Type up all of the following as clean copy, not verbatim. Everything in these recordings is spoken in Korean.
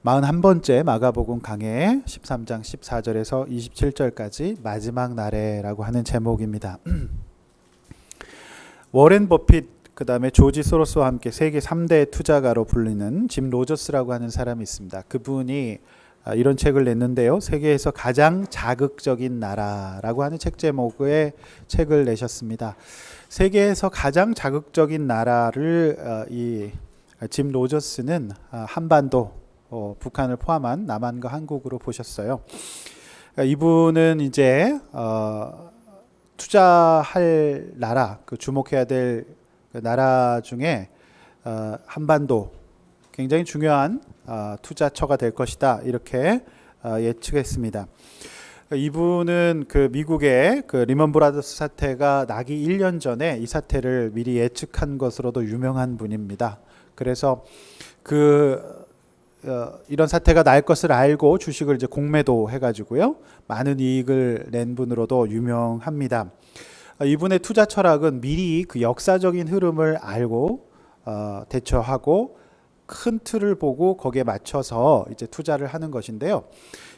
41번째 마가복음 강해 13장 14절에서 27절까지 마지막 날에라고 하는 제목입니다. 워렌 버핏 그 다음에 조지 소로스와 함께 세계 3대 투자가로 불리는 짐 로저스라고 하는 사람이 있습니다. 그분이 이런 책을 냈는데요. 세계에서 가장 자극적인 나라라고 하는 책 제목의 책을 내셨습니다. 세계에서 가장 자극적인 나라를 이 짐 로저스는 한반도 북한을 포함한 남한과 한국으로 보셨어요. 이분은 이제 투자할 나라, 그 주목해야 될 그 나라 중에 한반도 굉장히 중요한 투자처가 될 것이다 이렇게 예측했습니다. 이분은 그 미국의 그 리먼 브라더스 사태가 나기 1년 전에 이 사태를 미리 예측한 것으로도 유명한 분입니다. 그래서 이런 사태가 날 것을 알고 주식을 이제 공매도 해가지고요 많은 이익을 낸 분으로도 유명합니다. 이분의 투자 철학은 미리 그 역사적인 흐름을 알고 대처하고 큰 틀을 보고 거기에 맞춰서 이제 투자를 하는 것인데요.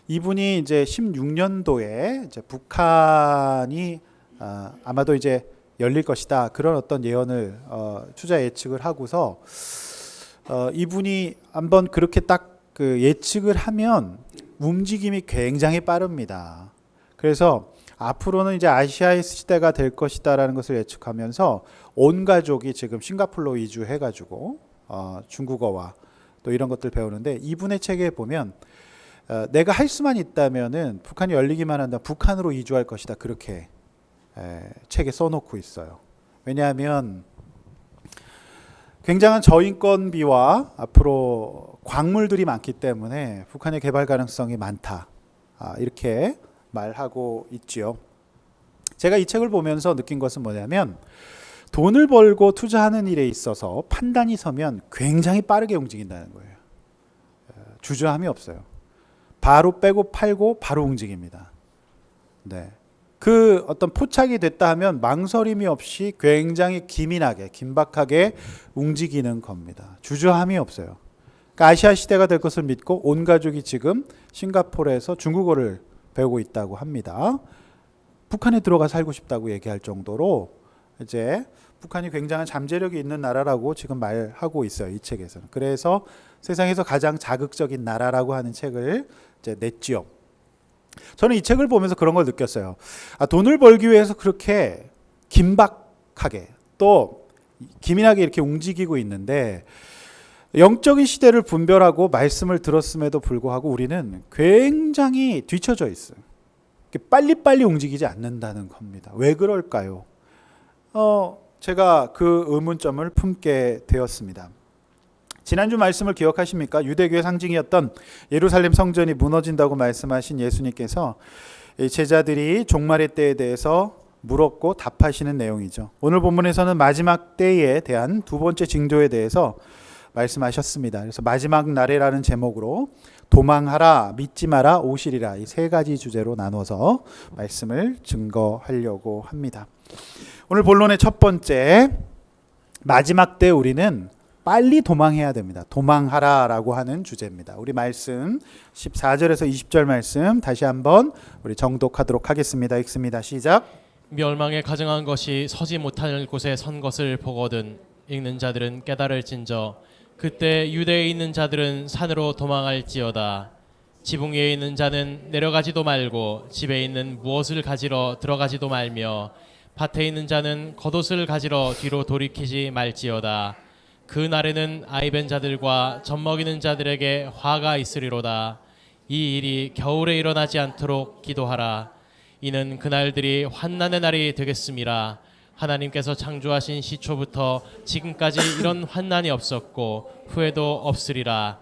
이분이 이제 16년도에 이제 북한이 아마도 이제 열릴 것이다 그런 어떤 예언을 투자 예측을 하고서 이분이 한번 그렇게 딱 그 예측을 하면 움직임이 굉장히 빠릅니다. 그래서 앞으로는 이제 아시아의 시대가 될 것이다라는 것을 예측하면서 온 가족이 지금 싱가포르로 이주해가지고 중국어와 또 이런 것들 배우는데 이분의 책에 보면 내가 할 수만 있다면은 북한이 열리기만 한다 북한으로 이주할 것이다 그렇게 책에 써놓고 있어요. 왜냐하면 굉장한 저인건비와 앞으로 광물들이 많기 때문에 북한의 개발 가능성이 많다 이렇게 말하고 있지요. 제가 이 책을 보면서 느낀 것은 뭐냐면 돈을 벌고 투자하는 일에 있어서 판단이 서면 굉장히 빠르게 움직인다는 거예요. 주저함이 없어요. 바로 빼고 팔고 바로 움직입니다. 네. 그 어떤 포착이 됐다 하면 망설임이 없이 굉장히 기민하게 긴박하게 움직이는 겁니다. 주저함이 없어요. 그러니까 아시아 시대가 될 것을 믿고 온 가족이 지금 싱가포르에서 중국어를 배우고 있다고 합니다. 북한에 들어가 살고 싶다고 얘기할 정도로 이제 북한이 굉장한 잠재력이 있는 나라라고 지금 말하고 있어요. 이 책에서는. 그래서 세상에서 가장 자극적인 나라라고 하는 책을 이제 냈지요. 저는 이 책을 보면서 그런 걸 느꼈어요. 돈을 벌기 위해서 그렇게 긴박하게 또 기민하게 이렇게 움직이고 있는데 영적인 시대를 분별하고 말씀을 들었음에도 불구하고 우리는 굉장히 뒤처져 있어요. 빨리빨리 움직이지 않는다는 겁니다. 왜 그럴까요? 제가 그 의문점을 품게 되었습니다. 지난주 말씀을 기억하십니까? 유대교의 상징이었던 예루살렘 성전이 무너진다고 말씀하신 예수님께서 제자들이 종말의 때에 대해서 물었고 답하시는 내용이죠. 오늘 본문에서는 마지막 때에 대한 두 번째 징조에 대해서 말씀하셨습니다. 그래서 마지막 날에라는 제목으로 도망하라, 믿지 마라, 오시리라 이 세 가지 주제로 나눠서 말씀을 증거하려고 합니다. 오늘 본론의 첫 번째, 마지막 때 우리는 빨리 도망해야 됩니다. 도망하라라고 하는 주제입니다. 우리 말씀 14절에서 20절 말씀 다시 한번 우리 정독하도록 하겠습니다. 읽습니다. 시작. 멸망에 가증한 것이 서지 못할 곳에 선 것을 보거든 읽는 자들은 깨달을진저 그때 유대에 있는 자들은 산으로 도망할지어다. 지붕 위에 있는 자는 내려가지도 말고 집에 있는 무엇을 가지러 들어가지도 말며 밭에 있는 자는 겉옷을 가지러 뒤로 돌이키지 말지어다. 그 날에는 아이벤 자들과 젖먹이는 자들에게 화가 있으리로다. 이 일이 겨울에 일어나지 않도록 기도하라. 이는 그날들이 환난의 날이 되겠음이라. 하나님께서 창조하신 시초부터 지금까지 이런 환난이 없었고 후에도 없으리라.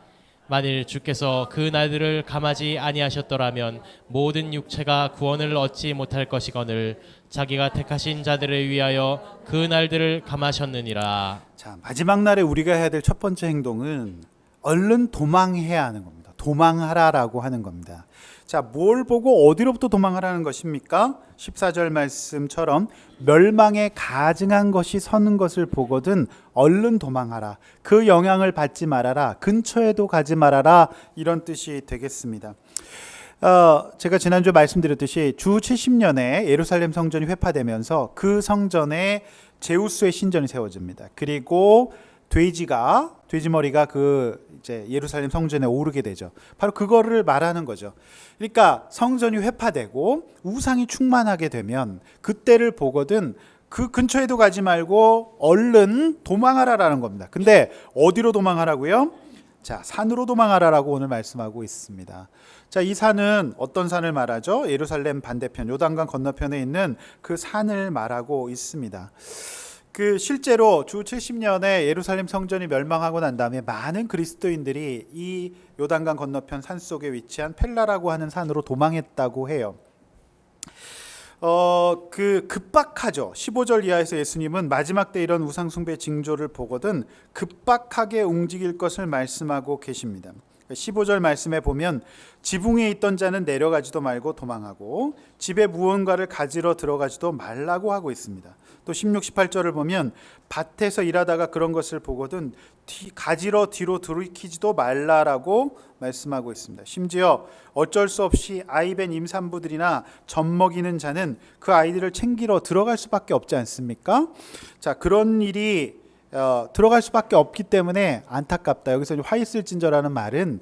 만일 주께서 그 날들을 감하지 아니하셨더라면 모든 육체가 구원을 얻지 못할 것이거늘 자기가 택하신 자들을 위하여 그 날들을 감하셨느니라. 자, 마지막 날에 우리가 해야 될 첫 번째 행동은 얼른 도망해야 하는 겁니다. 도망하라라고 하는 겁니다. 자, 뭘 보고 어디로부터 도망하라는 것입니까? 14절 말씀처럼 멸망에 가증한 것이 서는 것을 보거든 얼른 도망하라. 그 영향을 받지 말아라. 근처에도 가지 말아라. 이런 뜻이 되겠습니다. 제가 지난주에 말씀드렸듯이 주 70년에 예루살렘 성전이 회파되면서 그 성전에 제우스의 신전이 세워집니다. 그리고 돼지 머리가 그 이제 예루살렘 성전에 오르게 되죠. 바로 그거를 말하는 거죠. 그러니까 성전이 회파되고 우상이 충만하게 되면 그때를 보거든 그 근처에도 가지 말고 얼른 도망하라라는 겁니다. 근데 어디로 도망하라고요? 자, 산으로 도망하라라고 오늘 말씀하고 있습니다. 자, 이 산은 어떤 산을 말하죠? 예루살렘 반대편 요단강 건너편에 있는 그 산을 말하고 있습니다. 그 실제로 주 70년에 예루살렘 성전이 멸망하고 난 다음에 많은 그리스도인들이 이 요단강 건너편 산속에 위치한 펠라라고 하는 산으로 도망했다고 해요. 급박하죠. 15절 이하에서 예수님은 마지막 때 이런 우상 숭배 징조를 보거든 급박하게 움직일 것을 말씀하고 계십니다. 15절 말씀에 보면 지붕 위에 있던 자는 내려가지도 말고 도망하고 집에 무언가를 가지러 들어가지도 말라고 하고 있습니다. 또 16, 18절을 보면 밭에서 일하다가 그런 것을 보거든 가지러 뒤로 돌이키지도 말라라고 말씀하고 있습니다. 심지어 어쩔 수 없이 아이벤 임산부들이나 젖 먹이는 자는 그 아이들을 챙기러 들어갈 수밖에 없지 않습니까? 자, 그런 일이 들어갈 수밖에 없기 때문에 안타깝다. 여기서 화 있을진저라는 말은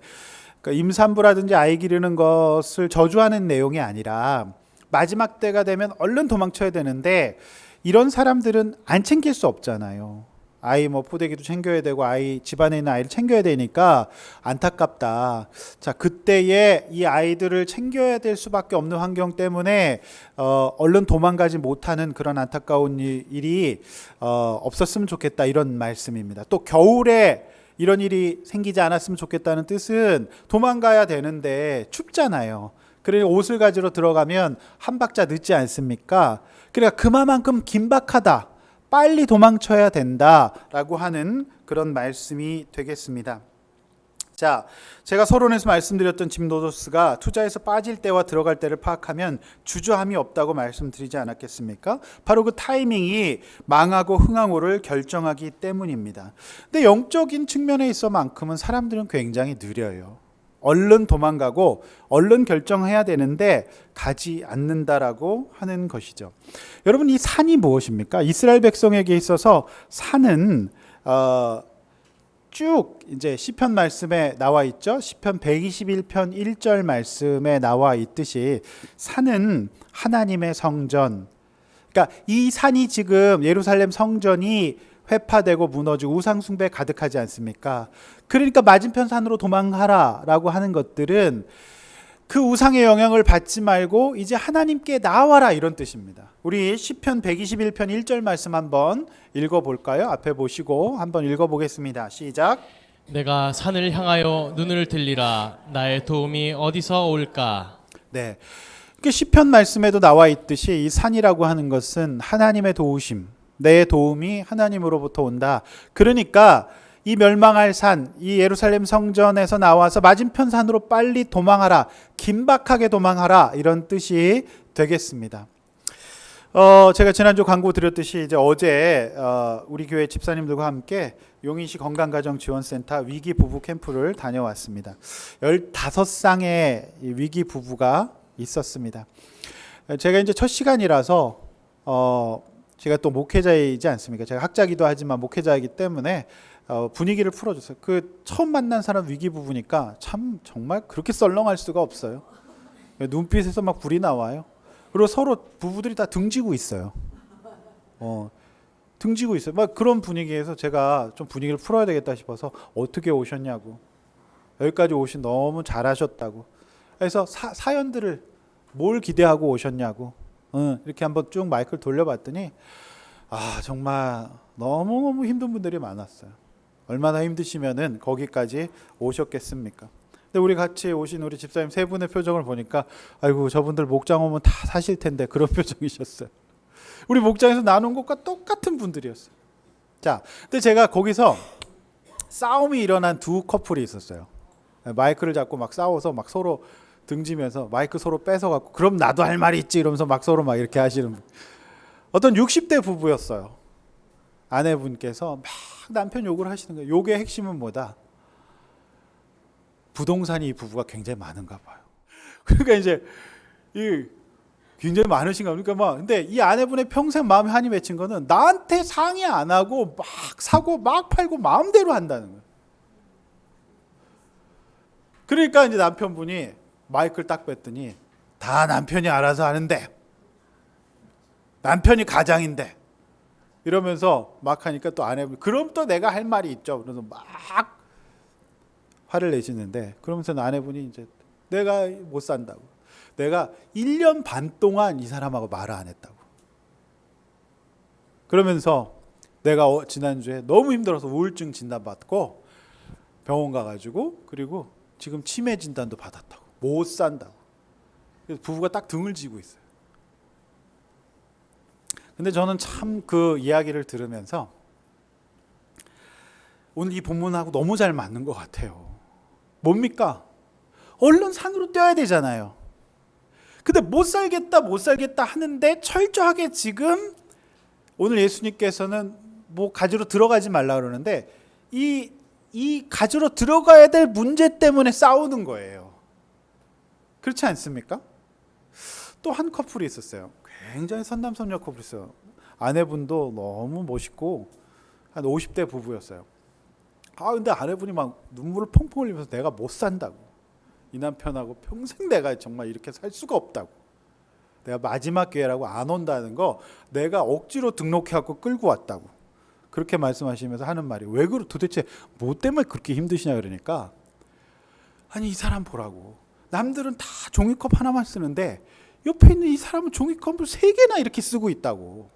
임산부라든지 아이 기르는 것을 저주하는 내용이 아니라 마지막 때가 되면 얼른 도망쳐야 되는데 이런 사람들은 안 챙길 수 없잖아요. 아이 포대기도 챙겨야 되고 아이 집안에 있는 아이를 챙겨야 되니까 안타깝다. 자, 그때에 이 아이들을 챙겨야 될 수밖에 없는 환경 때문에 얼른 도망가지 못하는 그런 안타까운 일이 없었으면 좋겠다 이런 말씀입니다. 또 겨울에 이런 일이 생기지 않았으면 좋겠다는 뜻은 도망가야 되는데 춥잖아요. 그러니 옷을 가지러 들어가면 한 박자 늦지 않습니까? 그러니까 그만큼 긴박하다. 빨리 도망쳐야 된다라고 하는 그런 말씀이 되겠습니다. 자, 제가 서론에서 말씀드렸던 짐 노조스가 투자에서 빠질 때와 들어갈 때를 파악하면 주저함이 없다고 말씀드리지 않았겠습니까? 바로 그 타이밍이 망하고 흥하고를 결정하기 때문입니다. 근데 영적인 측면에 있어만큼은 사람들은 굉장히 느려요. 얼른 도망가고 얼른 결정해야 되는데 가지 않는다라고 하는 것이죠. 여러분, 이 산이 무엇입니까? 이스라엘 백성에게 있어서 산은 쭉 이제 시편 말씀에 나와 있죠. 시편 121편 1절 말씀에 나와 있듯이 산은 하나님의 성전. 그러니까 이 산이 지금 예루살렘 성전이 회파되고 무너지고 우상 숭배에 가득하지 않습니까? 그러니까 맞은편 산으로 도망하라라고 하는 것들은 그 우상의 영향을 받지 말고 이제 하나님께 나와라 이런 뜻입니다. 우리 시편 121편 1절 말씀 한번 읽어볼까요? 앞에 보시고 한번 읽어보겠습니다. 시작. 내가 산을 향하여 눈을 들리라. 나의 도움이 어디서 올까? 네, 그 시편 말씀에도 나와 있듯이 이 산이라고 하는 것은 하나님의 도우심, 내 도움이 하나님으로부터 온다. 그러니까 이 멸망할 산, 이 예루살렘 성전에서 나와서 맞은편 산으로 빨리 도망하라, 긴박하게 도망하라 이런 뜻이 되겠습니다. 제가 지난주 광고 드렸듯이 이제 어제 우리 교회 집사님들과 함께 용인시 건강가정지원센터 위기 부부 캠프를 다녀왔습니다. 15쌍의 위기 부부가 있었습니다. 제가 이제 첫 시간이라서 제가 또 목회자이지 않습니까? 제가 학자기도 하지만 목회자이기 때문에 분위기를 풀어줬어요. 그 처음 만난 사람 위기 부부니까 참 정말 그렇게 썰렁할 수가 없어요. 눈빛에서 막 불이 나와요. 그리고 서로 부부들이 다 등지고 있어요. 등지고 있어요. 막 그런 분위기에서 제가 좀 분위기를 풀어야 되겠다 싶어서 어떻게 오셨냐고, 여기까지 오신 너무 잘하셨다고. 그래서 사연들을 뭘 기대하고 오셨냐고 이렇게 한번 쭉 마이크를 돌려봤더니 정말 너무너무 힘든 분들이 많았어요. 얼마나 힘드시면은 거기까지 오셨겠습니까? 근데 우리 같이 오신 우리 집사님 세 분의 표정을 보니까 아이고 저분들 목장 오면 다 사실 텐데 그런 표정이셨어요. 우리 목장에서 나눈 것과 똑같은 분들이었어요. 자, 근데 제가 거기서 싸움이 일어난 두 커플이 있었어요. 마이크를 잡고 막 싸워서 막 서로 등지면서 마이크 서로 뺏어갖고 그럼 나도 할 말이 있지 이러면서 막 서로 막 이렇게 하시는 어떤 60대 부부였어요. 아내분께서 막 남편 욕을 하시는 거예요. 욕의 핵심은 뭐다? 부동산이 이 부부가 굉장히 많은가 봐요. 그러니까 이제 이 굉장히 많으신가 보니까 막 근데 이 아내분의 평생 마음에 한이 맺힌 거는 나한테 상의 안 하고 막 사고 막 팔고 마음대로 한다는 거예요. 그러니까 이제 남편분이 마이크를 딱 뺐더니 다 남편이 알아서 하는데 남편이 가장인데 이러면서 막 하니까 또 아내분이 그럼 또 내가 할 말이 있죠. 그래서 막 화를 내시는데 그러면서 아내분이 이제 내가 못 산다고. 내가 1년 반 동안 이 사람하고 말을 안 했다고. 그러면서 내가 지난주에 너무 힘들어서 우울증 진단 받고 병원 가가지고 그리고 지금 치매 진단도 받았다고. 못 산다고. 그래서 부부가 딱 등을 지고 있어요. 근데 저는 참 그 이야기를 들으면서 오늘 이 본문하고 너무 잘 맞는 것 같아요. 뭡니까? 얼른 산으로 뛰어야 되잖아요. 근데 못 살겠다 하는데 철저하게 지금 오늘 예수님께서는 뭐 가지로 들어가지 말라 그러는데 이 가지로 들어가야 될 문제 때문에 싸우는 거예요. 그렇지 않습니까? 또 한 커플이 있었어요. 굉장히 선남선녀 커플이 있어요. 아내분도 너무 멋있고 한 50대 부부였어요. 근데 아내분이 막 눈물을 펑펑 흘리면서 내가 못 산다고. 이 남편하고 평생 내가 정말 이렇게 살 수가 없다고. 내가 마지막 기회라고 안 온다는 거 내가 억지로 등록해갖고 끌고 왔다고. 그렇게 말씀하시면서 하는 말이 왜 도대체 뭐 때문에 그렇게 힘드시냐 그러니까 아니 이 사람 보라고. 남들은 다 종이컵 하나만 쓰는데 옆에 있는 이 사람은 종이컵을 3개나 이렇게 쓰고 있다고.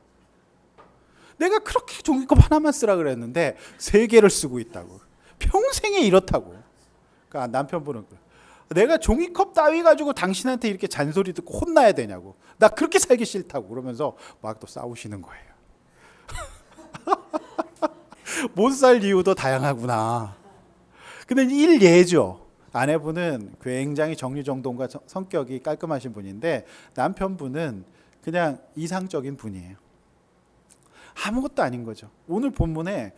내가 그렇게 종이컵 하나만 쓰라 그랬는데 3개를 쓰고 있다고. 평생에 이렇다고. 그러니까 남편분은 내가 종이컵 따위 가지고 당신한테 이렇게 잔소리 듣고 혼나야 되냐고. 나 그렇게 살기 싫다고. 그러면서 막 또 싸우시는 거예요. 못 살 이유도 다양하구나. 근데 일예죠. 아내분은 굉장히 정리정돈과 성격이 깔끔하신 분인데 남편분은 그냥 이상적인 분이에요. 아무것도 아닌 거죠. 오늘 본문에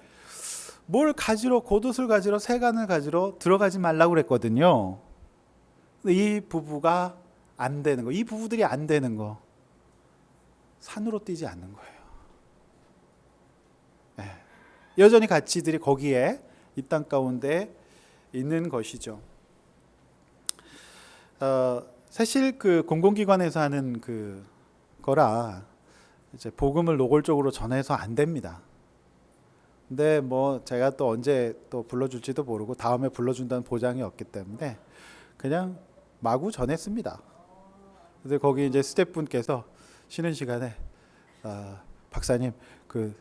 뭘 가지러 겉옷을 가지러 세간을 가지러 들어가지 말라고 그랬거든요. 근데 이 부부가 안 되는 거, 이 부부들이 안 되는 거 산으로 뛰지 않는 거예요. 네. 여전히 가치들이 거기에 이 땅 가운데 있는 것이죠. 사실 그 공공기관에서 하는 그 거라 이제 복음을 노골적으로 전해서 안 됩니다. 근데 뭐 제가 또 언제 또 불러줄지도 모르고 다음에 불러준다는 보장이 없기 때문에 그냥 마구 전했습니다. 근데 거기 이제 스태프분께서 쉬는 시간에 박사님 그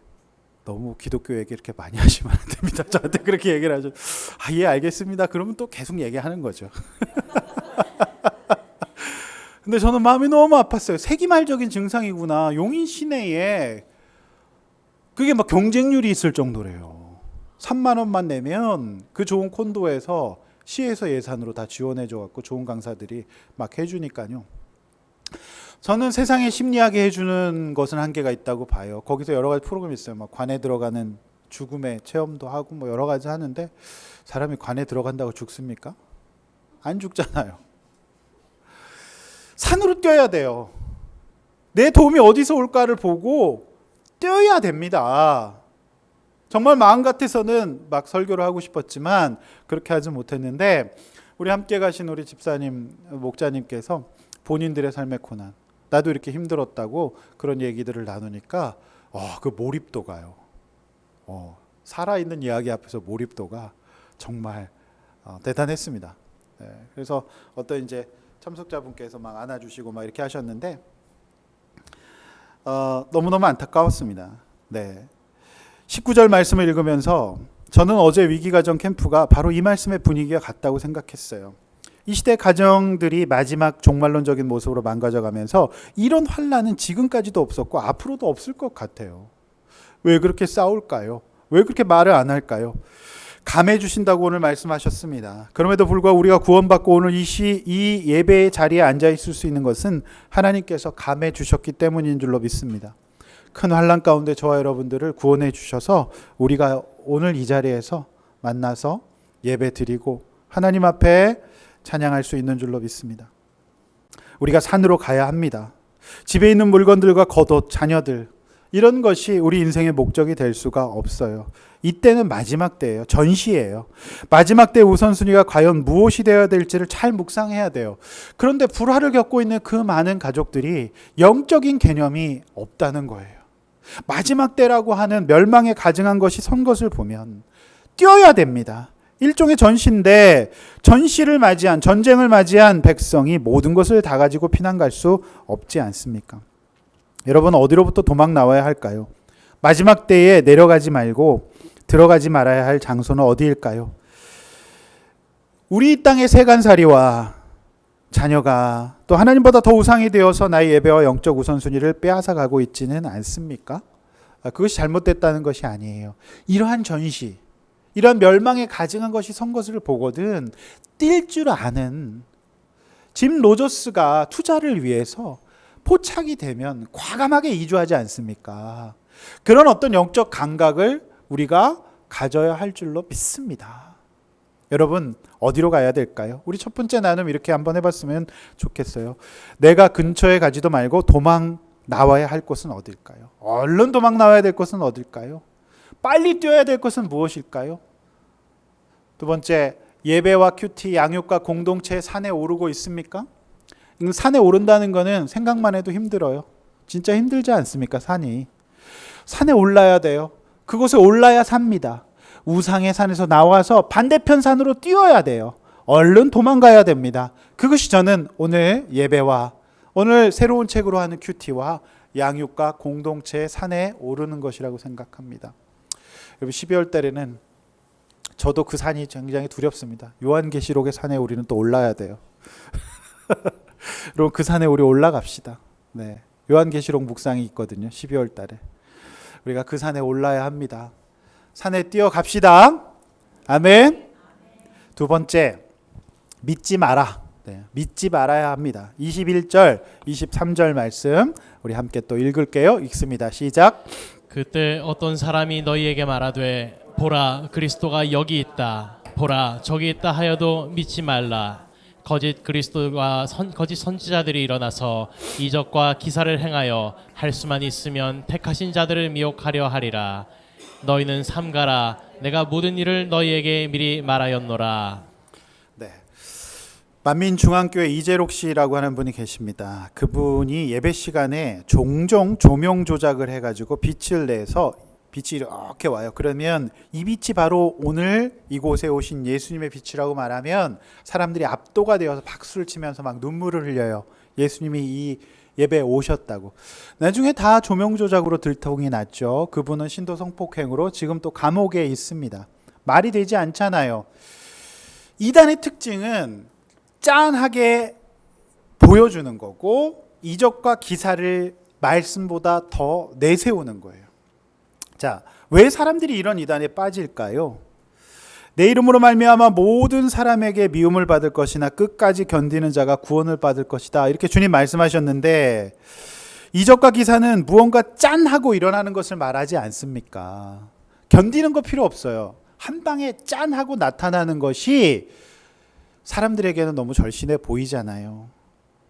너무 기독교 얘기 이렇게 많이 하시면 안 됩니다. 저한테 그렇게 얘기를 하죠. 예 알겠습니다. 그러면 또 계속 얘기하는 거죠. 근데 저는 마음이 너무 아팠어요. 세기말적인 증상이구나. 용인 시내에 그게 막 경쟁률이 있을 정도래요. 3만 원만 내면 그 좋은 콘도에서 시에서 예산으로 다 지원해줘 갖고 좋은 강사들이 막 해주니까요. 저는 세상에 심리하게 해주는 것은 한계가 있다고 봐요. 거기서 여러 가지 프로그램이 있어요. 막 관에 들어가는 죽음의 체험도 하고 뭐 여러 가지 하는데 사람이 관에 들어간다고 죽습니까? 안 죽잖아요. 산으로 뛰어야 돼요. 내 도움이 어디서 올까를 보고 뛰어야 됩니다. 정말 마음 같아서는 막 설교를 하고 싶었지만 그렇게 하지 못했는데 우리 함께 가신 우리 집사님, 목자님께서 본인들의 삶의 고난, 나도 이렇게 힘들었다고 그런 얘기들을 나누니까 그 몰입도가요. 살아있는 이야기 앞에서 몰입도가 정말 대단했습니다. 네, 그래서 어떤 이제 참석자분께서 막 안아주시고 막 이렇게 하셨는데 너무너무 안타까웠습니다. 네. 19절 말씀을 읽으면서 저는 어제 위기가정 캠프가 바로 이 말씀의 분위기가 같다고 생각했어요. 이 시대 가정들이 마지막 종말론적인 모습으로 망가져가면서 이런 환난은 지금까지도 없었고 앞으로도 없을 것 같아요. 왜 그렇게 싸울까요? 왜 그렇게 말을 안 할까요? 감해 주신다고 오늘 말씀하셨습니다. 그럼에도 불구하고 우리가 구원받고 오늘 이 예배의 자리에 앉아 있을 수 있는 것은 하나님께서 감해 주셨기 때문인 줄로 믿습니다. 큰 환난 가운데 저와 여러분들을 구원해 주셔서 우리가 오늘 이 자리에서 만나서 예배 드리고 하나님 앞에 찬양할 수 있는 줄로 믿습니다. 우리가 산으로 가야 합니다. 집에 있는 물건들과 겉옷, 자녀들, 이런 것이 우리 인생의 목적이 될 수가 없어요. 이때는 마지막 때예요. 전시예요. 마지막 때 우선순위가 과연 무엇이 되어야 될지를 잘 묵상해야 돼요. 그런데 불화를 겪고 있는 그 많은 가족들이 영적인 개념이 없다는 거예요. 마지막 때라고 하는 멸망에 가증한 것이 선 것을 보면 뛰어야 됩니다. 일종의 전시인데 전시를 맞이한, 전쟁을 맞이한 백성이 모든 것을 다 가지고 피난 갈 수 없지 않습니까? 여러분, 어디로부터 도망 나와야 할까요? 마지막 때에 내려가지 말고 들어가지 말아야 할 장소는 어디일까요? 우리 땅의 세간살이와 자녀가 또 하나님보다 더 우상이 되어서 나의 예배와 영적 우선순위를 빼앗아가고 있지는 않습니까? 그것이 잘못됐다는 것이 아니에요. 이러한 전시, 이러한 멸망에 가증한 것이 선 것을 보거든 뛸 줄 아는 짐 로저스가 투자를 위해서 포착이 되면 과감하게 이주하지 않습니까? 그런 어떤 영적 감각을 우리가 가져야 할 줄로 믿습니다. 여러분, 어디로 가야 될까요? 우리 첫 번째 나눔 이렇게 한번 해봤으면 좋겠어요. 내가 근처에 가지도 말고 도망 나와야 할 곳은 어딜까요? 얼른 도망 나와야 될 곳은 어딜까요? 빨리 뛰어야 될 것은 무엇일까요? 두 번째, 예배와 큐티, 양육과 공동체 산에 오르고 있습니까? 산에 오른다는 거는 생각만 해도 힘들어요. 진짜 힘들지 않습니까? 산에 올라야 돼요. 그곳에 올라야 삽니다. 우상의 산에서 나와서 반대편 산으로 뛰어야 돼요. 얼른 도망가야 됩니다. 그것이 저는 오늘 예배와 오늘 새로운 책으로 하는 큐티와 양육과 공동체의 산에 오르는 것이라고 생각합니다. 여러분, 12월 달에는 저도 그 산이 굉장히 두렵습니다. 요한계시록의 산에 우리는 또 올라야 돼요. 여러분, 그 산에 우리 올라갑시다. 네, 요한계시록 묵상이 있거든요. 12월 달에 우리가 그 산에 올라야 합니다. 산에 뛰어갑시다. 아멘. 두 번째, 믿지 마라. 네, 믿지 말아야 합니다. 21절, 23절 말씀 우리 함께 또 읽을게요. 읽습니다. 시작. 그때 어떤 사람이 너희에게 말하되 보라, 그리스도가 여기 있다. 보라, 저기 있다 하여도 믿지 말라. 거짓 그리스도와 거짓 선지자들이 일어나서 이적과 기사를 행하여 할 수만 있으면 택하신 자들을 미혹하려 하리라. 너희는 삼가라. 내가 모든 일을 너희에게 미리 말하였노라. 네, 만민중앙교회 이재록 씨라고 하는 분이 계십니다. 그분이 예배 시간에 종종 조명 조작을 해가지고 빛을 내서 빛이 이렇게 와요. 그러면 이 빛이 바로 오늘 이곳에 오신 예수님의 빛이라고 말하면 사람들이 압도가 되어서 박수를 치면서 막 눈물을 흘려요. 예수님이 이 예배에 오셨다고. 나중에 다 조명 조작으로 들통이 났죠. 그분은 신도 성폭행으로 지금 또 감옥에 있습니다. 말이 되지 않잖아요. 이단의 특징은 짠하게 보여주는 거고 이적과 기사를 말씀보다 더 내세우는 거예요. 자, 왜 사람들이 이런 이단에 빠질까요? 내 이름으로 말미암아 모든 사람에게 미움을 받을 것이나 끝까지 견디는 자가 구원을 받을 것이다. 이렇게 주님 말씀하셨는데 이적과 기사는 무언가 짠하고 일어나는 것을 말하지 않습니까? 견디는 거 필요 없어요. 한 방에 짠하고 나타나는 것이 사람들에게는 너무 절신해 보이잖아요.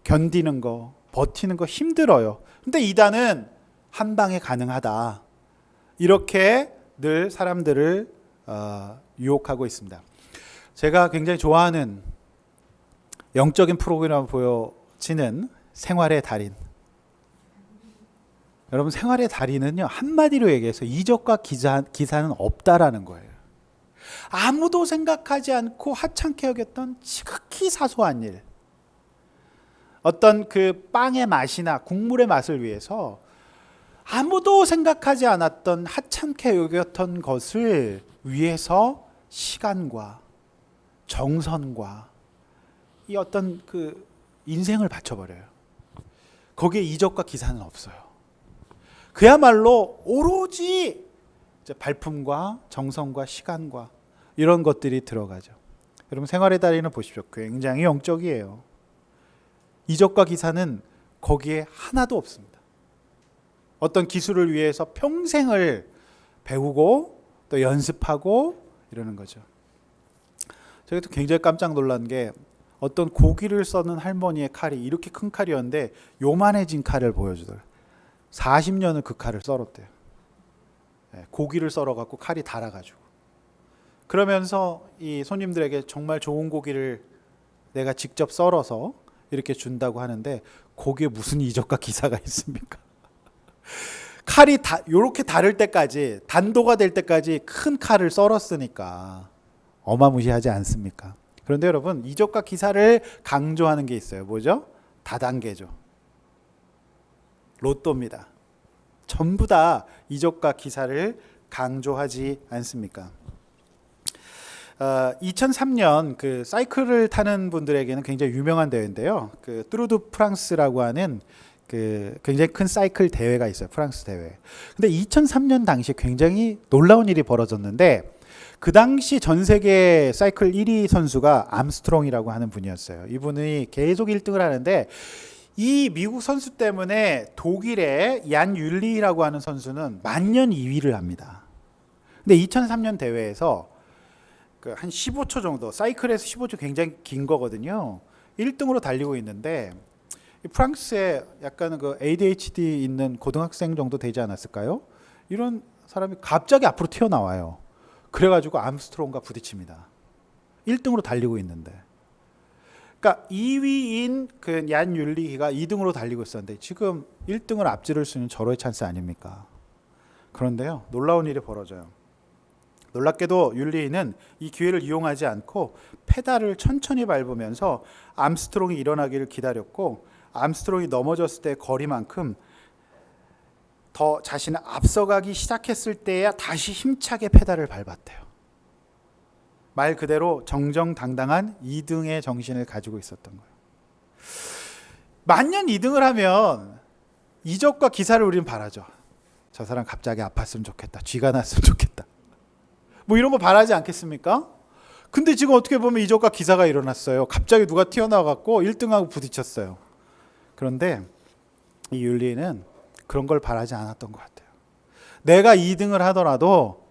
견디는 거, 버티는 거 힘들어요. 근데 이단은 한 방에 가능하다. 이렇게 늘 사람들을 유혹하고 있습니다. 제가 굉장히 좋아하는 영적인 프로그램을 보여지는 생활의 달인. 여러분, 생활의 달인은요, 한마디로 얘기해서 이적과 기사는 없다라는 거예요. 아무도 생각하지 않고 하찮게 여겼던 지극히 사소한 일, 어떤 그 빵의 맛이나 국물의 맛을 위해서 아무도 생각하지 않았던 하찮게 여겼던 것을 위해서 시간과 정성과 이 어떤 그 인생을 바쳐버려요. 거기에 이적과 기사는 없어요. 그야말로 오로지 발품과 정성과 시간과 이런 것들이 들어가죠. 여러분 생활의 달인을 보십시오. 굉장히 영적이에요. 이적과 기사는 거기에 하나도 없습니다. 어떤 기술을 위해서 평생을 배우고 또 연습하고 이러는 거죠. 제가 또 굉장히 깜짝 놀란 게 어떤 고기를 써는 할머니의 칼이 이렇게 큰 칼이었는데 요만해진 칼을 보여주더라고요. 40년을 그 칼을 썰었대요. 고기를 썰어갖고 칼이 닳아가지고. 그러면서 이 손님들에게 정말 좋은 고기를 내가 직접 썰어서 이렇게 준다고 하는데 거기에 무슨 이적과 기사가 있습니까? 칼이 요렇게 다를 때까지, 단도가 될 때까지 큰 칼을 썰었으니까 어마무시하지 않습니까? 그런데 여러분, 이적과 기사를 강조하는 게 있어요. 뭐죠? 다단계죠. 로또입니다. 전부 다 이적과 기사를 강조하지 않습니까? 2003년 그 사이클을 타는 분들에게는 굉장히 유명한 대회인데요. 그 뚜르드 프랑스라고 하는 그 굉장히 큰 사이클 대회가 있어요. 프랑스 대회. 근데 2003년 당시에 굉장히 놀라운 일이 벌어졌는데 그 당시 전 세계 사이클 1위 선수가 암스트롱이라고 하는 분이었어요. 이분이 계속 1등을 하는데 이 미국 선수 때문에 독일의 얀 율리라고 하는 선수는 만년 2위를 합니다. 근데 2003년 대회에서 그 한 15초 정도, 사이클에서 15초 굉장히 긴 거거든요. 1등으로 달리고 있는데 프랑스에 약간 그 ADHD 있는 고등학생 정도 되지 않았을까요? 이런 사람이 갑자기 앞으로 튀어나와요. 그래가지고 암스트롱과 부딪힙니다. 1등으로 달리고 있는데. 그러니까 2위인 그 얀 율리히가 2등으로 달리고 있었는데 지금 1등을 앞지를 수 있는 절호의 찬스 아닙니까? 그런데요, 놀라운 일이 벌어져요. 놀랍게도 율리히는 이 기회를 이용하지 않고 페달을 천천히 밟으면서 암스트롱이 일어나기를 기다렸고 암스트롱이 넘어졌을 때 거리만큼 더 자신을 앞서가기 시작했을 때야 다시 힘차게 페달을 밟았대요. 말 그대로 정정당당한 2등의 정신을 가지고 있었던 거예요. 만년 2등을 하면 이적과 기사를 우리는 바라죠. 저 사람 갑자기 아팠으면 좋겠다. 쥐가 났으면 좋겠다. 뭐 이런 거 바라지 않겠습니까? 근데 지금 어떻게 보면 이적과 기사가 일어났어요. 갑자기 누가 튀어나와갖고 1등하고 부딪혔어요. 그런데 이 율리는 그런 걸 바라지 않았던 것 같아요. 내가 2등을 하더라도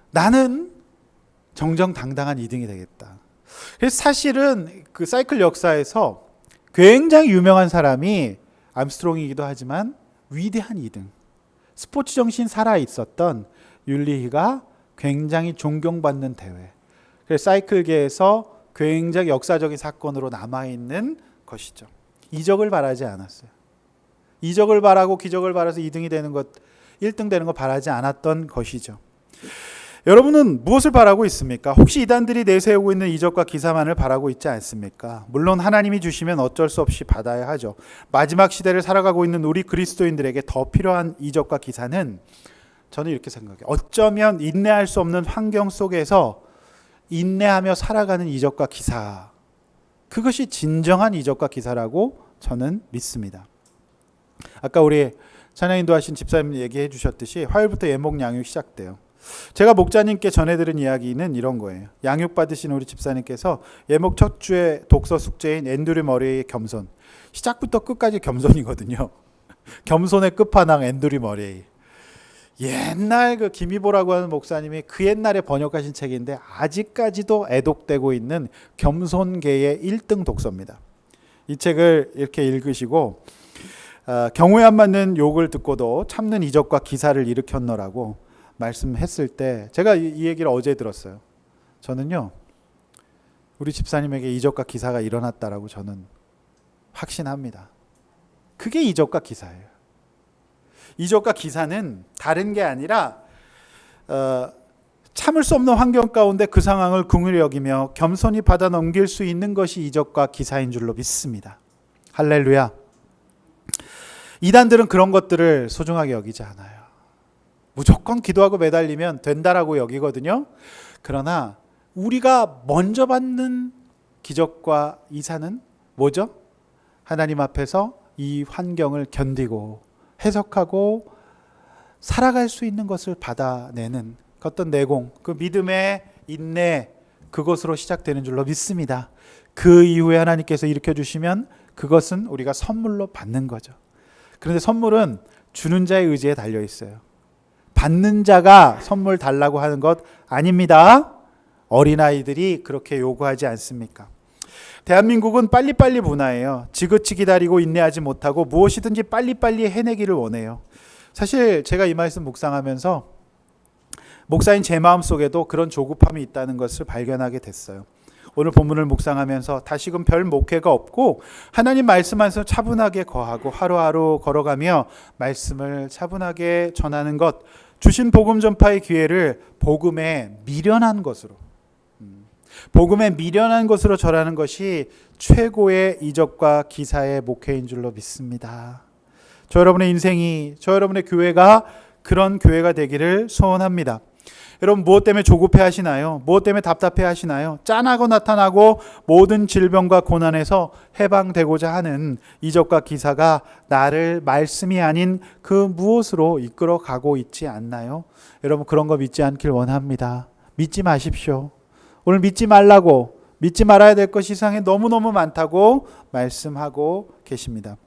나는 정정당당한 2등이 되겠다. 그래서 사실은 그 사이클 역사에서 굉장히 유명한 사람이 암스트롱이기도 하지만 위대한 2등, 스포츠 정신 살아 있었던 율리히가 굉장히 존경받는 대회. 그래서 사이클계에서 굉장히 역사적인 사건으로 남아있는 것이죠. 이적을 바라지 않았어요. 이적을 바라고 기적을 바라서 2등이 되는 것, 1등 되는 거 바라지 않았던 것이죠. 여러분은 무엇을 바라고 있습니까? 혹시 이단들이 내세우고 있는 이적과 기사만을 바라고 있지 않습니까? 물론 하나님이 주시면 어쩔 수 없이 받아야 하죠. 마지막 시대를 살아가고 있는 우리 그리스도인들에게 더 필요한 이적과 기사는 저는 이렇게 생각해요. 어쩌면 인내할 수 없는 환경 속에서 인내하며 살아가는 이적과 기사, 그것이 진정한 이적과 기사라고 저는 믿습니다. 아까 우리 찬양인도 하신 집사님 얘기해 주셨듯이 화요일부터 예목 양육 시작돼요. 제가 목자님께 전해드린 이야기는 이런 거예요. 양육 받으신 우리 집사님께서 예목 첫 주에 독서 숙제인 앤드류 머레이의 겸손, 시작부터 끝까지 겸손이거든요. 겸손의 끝판왕 앤드류 머레이. 옛날 그 김이보라고 하는 목사님이 그 옛날에 번역하신 책인데 아직까지도 애독되고 있는 겸손계의 1등 독서입니다. 이 책을 이렇게 읽으시고 경우에 안 맞는 욕을 듣고도 참는 이적과 기사를 일으켰노라고 말씀했을 때 제가 이 얘기를 어제 들었어요. 저는요, 우리 집사님에게 이적과 기사가 일어났다라고 저는 확신합니다. 그게 이적과 기사예요. 이적과 기사는 다른 게 아니라 참을 수 없는 환경 가운데 그 상황을 긍휼히 여기며 겸손히 받아 넘길 수 있는 것이 이적과 기사인 줄로 믿습니다. 할렐루야. 이단들은 그런 것들을 소중하게 여기지 않아요. 무조건 기도하고 매달리면 된다라고 여기거든요. 그러나 우리가 먼저 받는 기적과 이사는 뭐죠? 하나님 앞에서 이 환경을 견디고 해석하고 살아갈 수 있는 것을 받아내는 어떤 내공, 그 믿음의 인내, 그것으로 시작되는 줄로 믿습니다. 그 이후에 하나님께서 일으켜주시면 그것은 우리가 선물로 받는 거죠. 그런데 선물은 주는 자의 의지에 달려 있어요. 받는 자가 선물 달라고 하는 것 아닙니다. 어린아이들이 그렇게 요구하지 않습니까? 대한민국은 빨리빨리 문화예요. 지긋이 기다리고 인내하지 못하고 무엇이든지 빨리빨리 해내기를 원해요. 사실 제가 이 말씀 묵상하면서 목사인 제 마음속에도 그런 조급함이 있다는 것을 발견하게 됐어요. 오늘 본문을 묵상하면서 다시금 별 목회가 없고 하나님 말씀 안에서 차분하게 거하고 하루하루 걸어가며 말씀을 차분하게 전하는 것, 주신 복음 전파의 기회를 복음에 미련한 것으로, 복음에 미련한 것으로 절하는 것이 최고의 이적과 기사의 목회인 줄로 믿습니다. 저 여러분의 인생이, 저 여러분의 교회가 그런 교회가 되기를 소원합니다. 여러분 무엇 때문에 조급해 하시나요? 무엇 때문에 답답해 하시나요? 짠하고 나타나고 모든 질병과 고난에서 해방되고자 하는 이적과 기사가 나를 말씀이 아닌 그 무엇으로 이끌어 가고 있지 않나요? 여러분 그런 거 믿지 않길 원합니다. 믿지 마십시오. 오늘 믿지 말라고, 믿지 말아야 될 것이 세상에 너무너무 많다고 말씀하고 계십니다.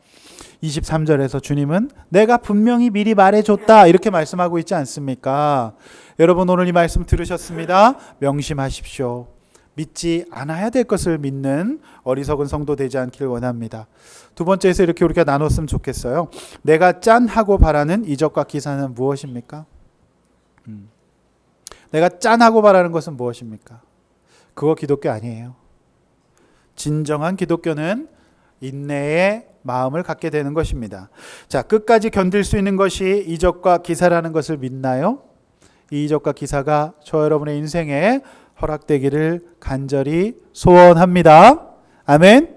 23절에서 주님은 내가 분명히 미리 말해줬다 이렇게 말씀하고 있지 않습니까? 여러분 오늘 이 말씀 들으셨습니다. 명심하십시오. 믿지 않아야 될 것을 믿는 어리석은 성도 되지 않길 원합니다. 두 번째에서 이렇게 우리가 나눴으면 좋겠어요. 내가 짠하고 바라는 이적과 기사는 무엇입니까? 내가 짠하고 바라는 것은 무엇입니까? 그거 기독교 아니에요. 진정한 기독교는 인내의 마음을 갖게 되는 것입니다. 자, 끝까지 견딜 수 있는 것이 이적과 기사라는 것을 믿나요? 이 이적과 기사가 저 여러분의 인생에 허락되기를 간절히 소원합니다. 아멘.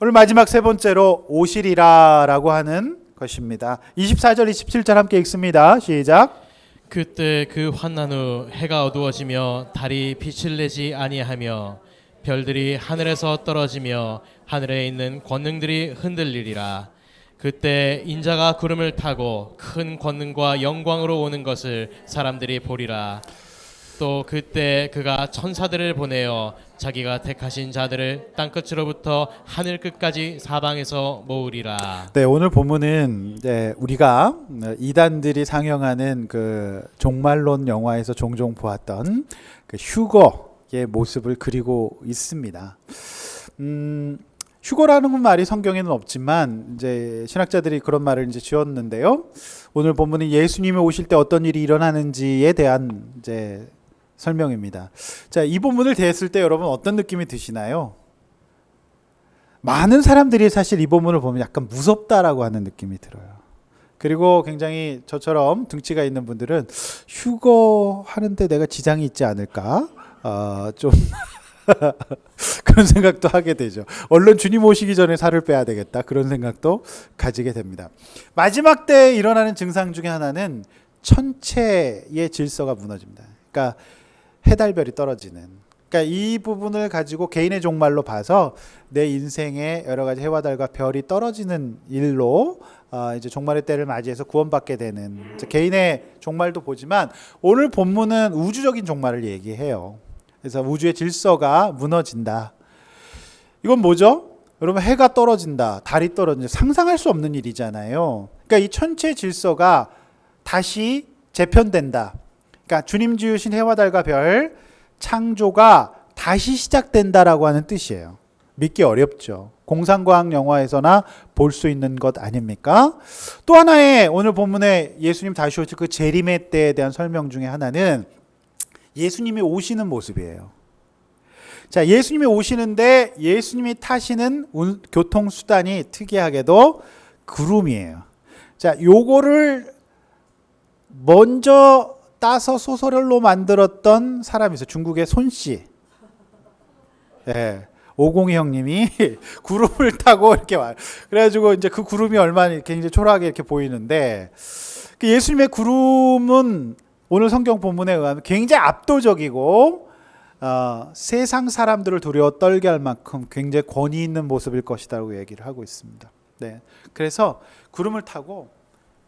오늘 마지막 세 번째로 오시리라 라고 하는 것입니다. 24절 27절 함께 읽습니다. 시작. 그때 그 환난 후 해가 어두워지며 달이 빛을 내지 아니하며 별들이 하늘에서 떨어지며 하늘에 있는 권능들이 흔들리리라. 그때 인자가 구름을 타고 큰 권능과 영광으로 오는 것을 사람들이 보리라. 또 그때 그가 천사들을 보내어 자기가 택하신 자들을 땅끝으로부터 하늘 끝까지 사방에서 모으리라. 네, 오늘 본문은 우리가 이단들이 상영하는 그 종말론 영화에서 종종 보았던 그 휴거의 모습을 그리고 있습니다. 휴거라는 말이 성경에는 없지만 이제 신학자들이 그런 말을 이제 지었는데요. 오늘 본문은 예수님이 오실 때 어떤 일이 일어나는지에 대한 이제 설명입니다. 자, 이 본문을 대했을 때 여러분 어떤 느낌이 드시나요? 많은 사람들이 사실 이 본문을 보면 약간 무섭다라고 하는 느낌이 들어요. 그리고 굉장히 저처럼 등치가 있는 분들은 휴거 하는데 내가 지장이 있지 않을까? 좀 그런 생각도 하게 되죠. 얼른 주님 오시기 전에 살을 빼야 되겠다. 그런 생각도 가지게 됩니다. 마지막 때 일어나는 증상 중에 하나는 천체의 질서가 무너집니다. 그러니까 해달별이 떨어지는. 그러니까 이 부분을 가지고 개인의 종말로 봐서 내 인생의 여러 가지 해와 달과 별이 떨어지는 일로 이제 종말의 때를 맞이해서 구원받게 되는 개인의 종말도 보지만 오늘 본문은 우주적인 종말을 얘기해요. 그래서 우주의 질서가 무너진다. 이건 뭐죠? 여러분 해가 떨어진다, 달이 떨어진다. 상상할 수 없는 일이잖아요. 그러니까 이 천체 질서가 다시 재편된다. 그러니까 주님 지으신 해와 달과 별 창조가 다시 시작된다라고 하는 뜻이에요. 믿기 어렵죠. 공상과학 영화에서나 볼 수 있는 것 아닙니까? 또 하나의 오늘 본문에 예수님 다시 오실 그 재림의 때에 대한 설명 중에 하나는 예수님이 오시는 모습이에요. 자, 예수님이 오시는데 예수님이 타시는 교통수단이 특이하게도 구름이에요. 자, 요거를 먼저 따서 소설로 만들었던 사람이 있어요. 중국의 손씨. 네, 오공이 형님이 구름을 타고 이렇게 와요. 그래가지고 이제 그 구름이 얼마나 굉장히 초라하게 이렇게 보이는데 그 예수님의 구름은 오늘 성경 본문에 의하면 굉장히 압도적이고 세상 사람들을 두려워 떨게 할 만큼 굉장히 권위 있는 모습일 것이라고 얘기를 하고 있습니다. 네, 그래서 구름을 타고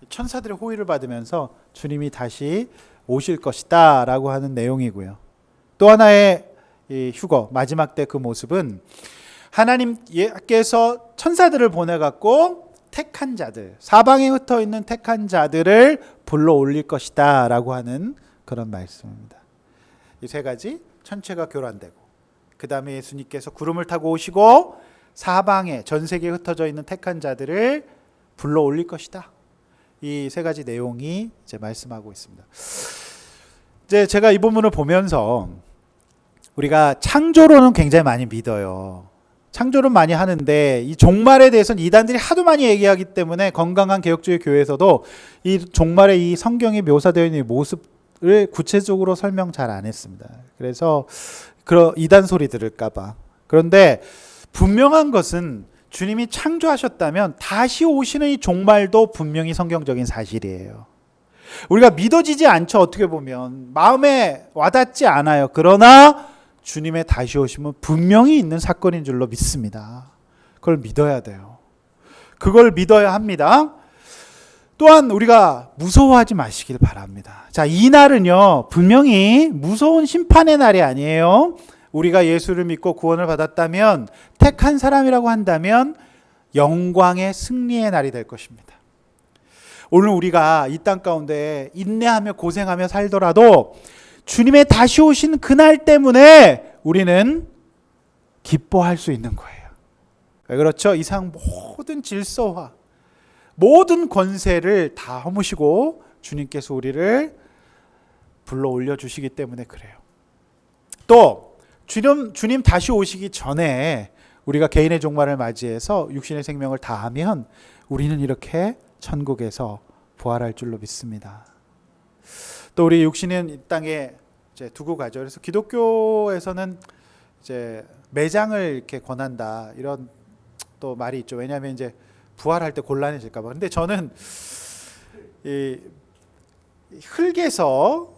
천사들의 호의를 받으면서 주님이 다시 오실 것이다 라고 하는 내용이고요. 또 하나의 이 휴거, 마지막 때 그 모습은 하나님께서 천사들을 보내갖고 택한 자들, 사방에 흩어 있는 택한 자들을 불러 올릴 것이다 라고 하는 그런 말씀입니다. 이 세 가지, 천체가 교란되고, 그 다음에 예수님께서 구름을 타고 오시고 사방에 전 세계에 흩어져 있는 택한 자들을 불러 올릴 것이다. 이 세 가지 내용이 이제 말씀하고 있습니다. 이제 제가 이 본문을 보면서 우리가 창조론은 굉장히 많이 믿어요. 창조론 많이 하는데 이 종말에 대해서는 이단들이 하도 많이 얘기하기 때문에 건강한 개혁주의 교회에서도 이 종말에 이 성경이 묘사되어 있는 이 모습을 구체적으로 설명 잘 안 했습니다. 그래서 그런 이단 소리 들을까봐. 그런데 분명한 것은 주님이 창조하셨다면 다시 오시는 이 종말도 분명히 성경적인 사실이에요. 우리가 믿어지지 않죠. 어떻게 보면 마음에 와닿지 않아요. 그러나 주님의 다시 오심은 분명히 있는 사건인 줄로 믿습니다. 그걸 믿어야 돼요. 그걸 믿어야 합니다. 또한 우리가 무서워하지 마시길 바랍니다. 자, 이 날은요, 분명히 무서운 심판의 날이 아니에요. 우리가 예수를 믿고 구원을 받았다면, 택한 사람이라고 한다면 영광의 승리의 날이 될 것입니다. 오늘 우리가 이 땅 가운데 인내하며 고생하며 살더라도 주님의 다시 오신 그날 때문에 우리는 기뻐할 수 있는 거예요. 왜 그렇죠? 이 세상 모든 질서와 모든 권세를 다 허무시고 주님께서 우리를 불러 올려주시기 때문에 그래요. 또 주님 다시 오시기 전에 우리가 개인의 종말을 맞이해서 육신의 생명을 다하면 우리는 이렇게 천국에서 부활할 줄로 믿습니다. 또 우리 육신은 이 땅에 이제 두고 가죠. 그래서 기독교에서는 이제 매장을 이렇게 권한다 이런 또 말이 있죠. 왜냐하면 이제 부활할 때 곤란해질까봐. 근데 저는 이 흙에서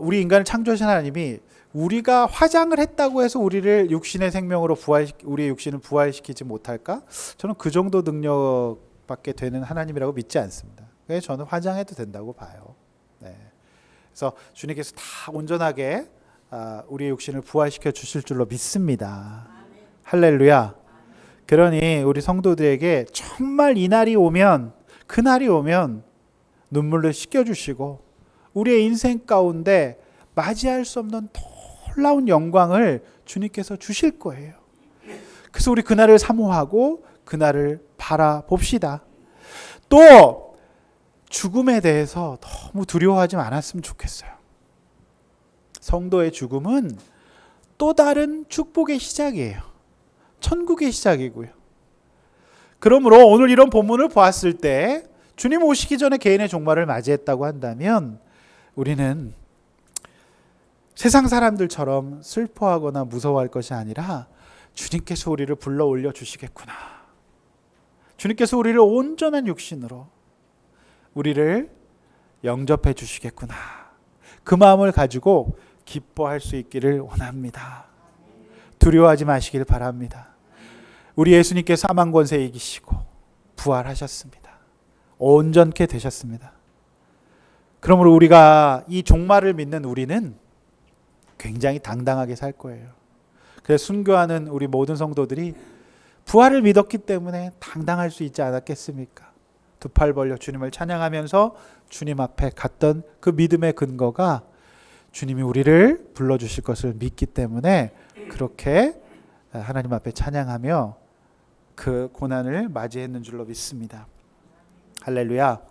우리 인간을 창조하신 하나님이 우리가 화장을 했다고 해서 우리를 육신의 생명으로 우리의 육신을 부활시키지 못할까? 저는 그 정도 능력밖에 되는 하나님이라고 믿지 않습니다. 그래서 저는 화장해도 된다고 봐요. 네. 그래서 주님께서 다 온전하게 우리의 육신을 부활시켜 주실 줄로 믿습니다. 할렐루야. 그러니 우리 성도들에게 정말 이 날이 오면, 그날이 오면 눈물을 씻겨주시고 우리의 인생 가운데 맞이할 수 없는 놀라운 영광을 주님께서 주실 거예요. 그래서 우리 그날을 사모하고 그날을 바라봅시다. 또 죽음에 대해서 너무 두려워하지 않았으면 좋겠어요. 성도의 죽음은 또 다른 축복의 시작이에요. 천국의 시작이고요. 그러므로 오늘 이런 본문을 보았을 때 주님 오시기 전에 개인의 종말을 맞이했다고 한다면 우리는 세상 사람들처럼 슬퍼하거나 무서워할 것이 아니라 주님께서 우리를 불러 올려 주시겠구나. 주님께서 우리를 온전한 육신으로 우리를 영접해 주시겠구나. 그 마음을 가지고 기뻐할 수 있기를 원합니다. 두려워하지 마시길 바랍니다. 우리 예수님께서 사망 권세 이기시고 부활하셨습니다. 온전케 되셨습니다. 그러므로 우리가 이 종말을 믿는 우리는 굉장히 당당하게 살 거예요. 그래서 순교하는 우리 모든 성도들이 부활을 믿었기 때문에 당당할 수 있지 않았겠습니까? 두 팔 벌려 주님을 찬양하면서 주님 앞에 갔던 그 믿음의 근거가 주님이 우리를 불러주실 것을 믿기 때문에 그렇게 하나님 앞에 찬양하며 그 고난을 맞이했는 줄로 믿습니다. 할렐루야.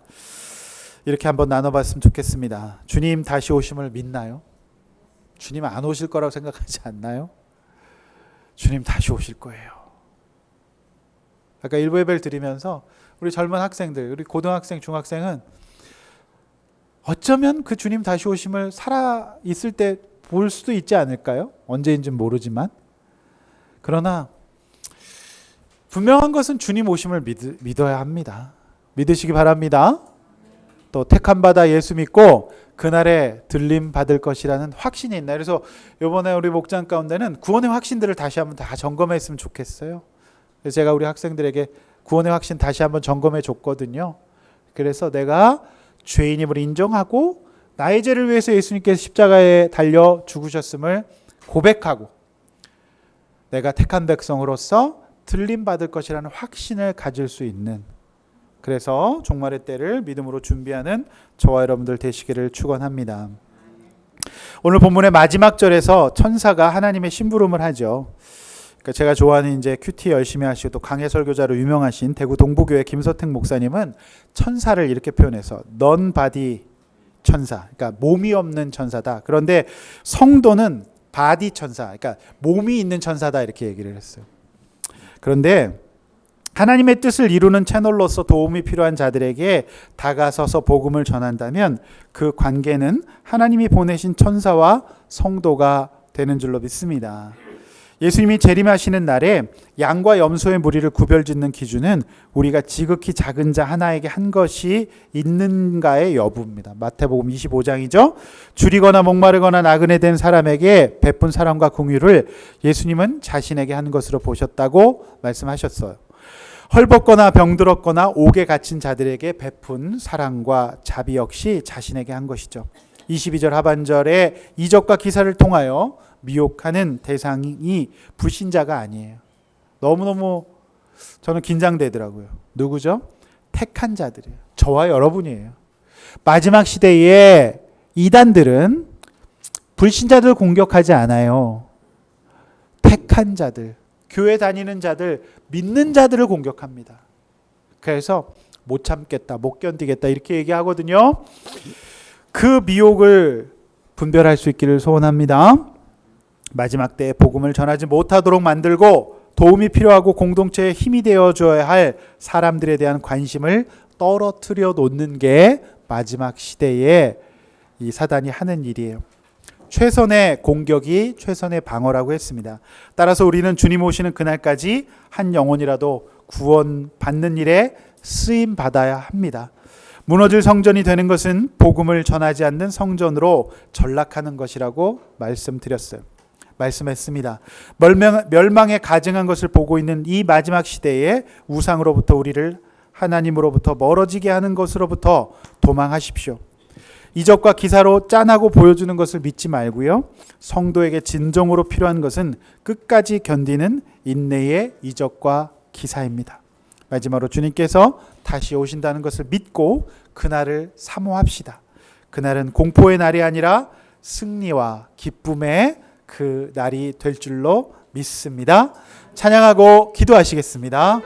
이렇게 한번 나눠봤으면 좋겠습니다. 주님 다시 오심을 믿나요? 주님 안 오실 거라고 생각하지 않나요? 주님 다시 오실 거예요. 아까 일부 예배를 드리면서 우리 젊은 학생들, 우리 고등학생, 중학생은 어쩌면 그 주님 다시 오심을 살아 있을 때 볼 수도 있지 않을까요? 언제인지는 모르지만. 그러나 분명한 것은 주님 오심을 믿어야 합니다. 믿으시기 바랍니다. 또 택함 받아 예수 믿고 그날에 들림 받을 것이라는 확신이 있나요? 그래서 이번에 우리 목장 가운데는 구원의 확신들을 다시 한번 다 점검했으면 좋겠어요. 그래서 제가 우리 학생들에게 구원의 확신 다시 한번 점검해 줬거든요. 그래서 내가 죄인임을 인정하고 나의 죄를 위해서 예수님께서 십자가에 달려 죽으셨음을 고백하고 내가 택한 백성으로서 들림 받을 것이라는 확신을 가질 수 있는, 그래서 종말의 때를 믿음으로 준비하는 저와 여러분들 되시기를 축원합니다. 오늘 본문의 마지막 절에서 천사가 하나님의 심부름을 하죠. 그러니까 제가 좋아하는 이제 큐티 열심히 하시고 또 강해 설교자로 유명하신 대구 동부교회 김서택 목사님은 천사를 이렇게 표현해서 넌 바디 천사, 그러니까 몸이 없는 천사다. 그런데 성도는 바디 천사, 그러니까 몸이 있는 천사다 이렇게 얘기를 했어요. 그런데 하나님의 뜻을 이루는 채널로서 도움이 필요한 자들에게 다가서서 복음을 전한다면 그 관계는 하나님이 보내신 천사와 성도가 되는 줄로 믿습니다. 예수님이 재림하시는 날에 양과 염소의 무리를 구별짓는 기준은 우리가 지극히 작은 자 하나에게 한 것이 있는가의 여부입니다. 마태복음 25장이죠. 줄이거나 목마르거나 나그네 된 사람에게 베푼 사랑과 긍휼을 예수님은 자신에게 한 것으로 보셨다고 말씀하셨어요. 헐벗거나 병들었거나 옥에 갇힌 자들에게 베푼 사랑과 자비 역시 자신에게 한 것이죠. 22절 하반절에 이적과 기사를 통하여 미혹하는 대상이 불신자가 아니에요. 너무너무 저는 긴장되더라고요. 누구죠? 택한 자들이에요. 저와 여러분이에요. 마지막 시대에 이단들은 불신자들 공격하지 않아요. 택한 자들, 교회 다니는 자들, 믿는 자들을 공격합니다. 그래서 못 참겠다, 못 견디겠다 이렇게 얘기하거든요. 그 미혹을 분별할 수 있기를 소원합니다. 마지막 때에 복음을 전하지 못하도록 만들고 도움이 필요하고 공동체에 힘이 되어줘야 할 사람들에 대한 관심을 떨어뜨려 놓는 게 마지막 시대에 이 사단이 하는 일이에요. 최선의 공격이 최선의 방어라고 했습니다. 따라서 우리는 주님 오시는 그날까지 한 영혼이라도 구원받는 일에 쓰임 받아야 합니다. 무너질 성전이 되는 것은 복음을 전하지 않는 성전으로 전락하는 것이라고 말씀했습니다. 멸망에 가증한 것을 보고 있는 이 마지막 시대에 우상으로부터 우리를 하나님으로부터 멀어지게 하는 것으로부터 도망하십시오. 이적과 기사로 짠하고 보여주는 것을 믿지 말고요. 성도에게 진정으로 필요한 것은 끝까지 견디는 인내의 이적과 기사입니다. 마지막으로 주님께서 다시 오신다는 것을 믿고 그날을 사모합시다. 그날은 공포의 날이 아니라 승리와 기쁨의 그 날이 될 줄로 믿습니다. 찬양하고 기도하시겠습니다.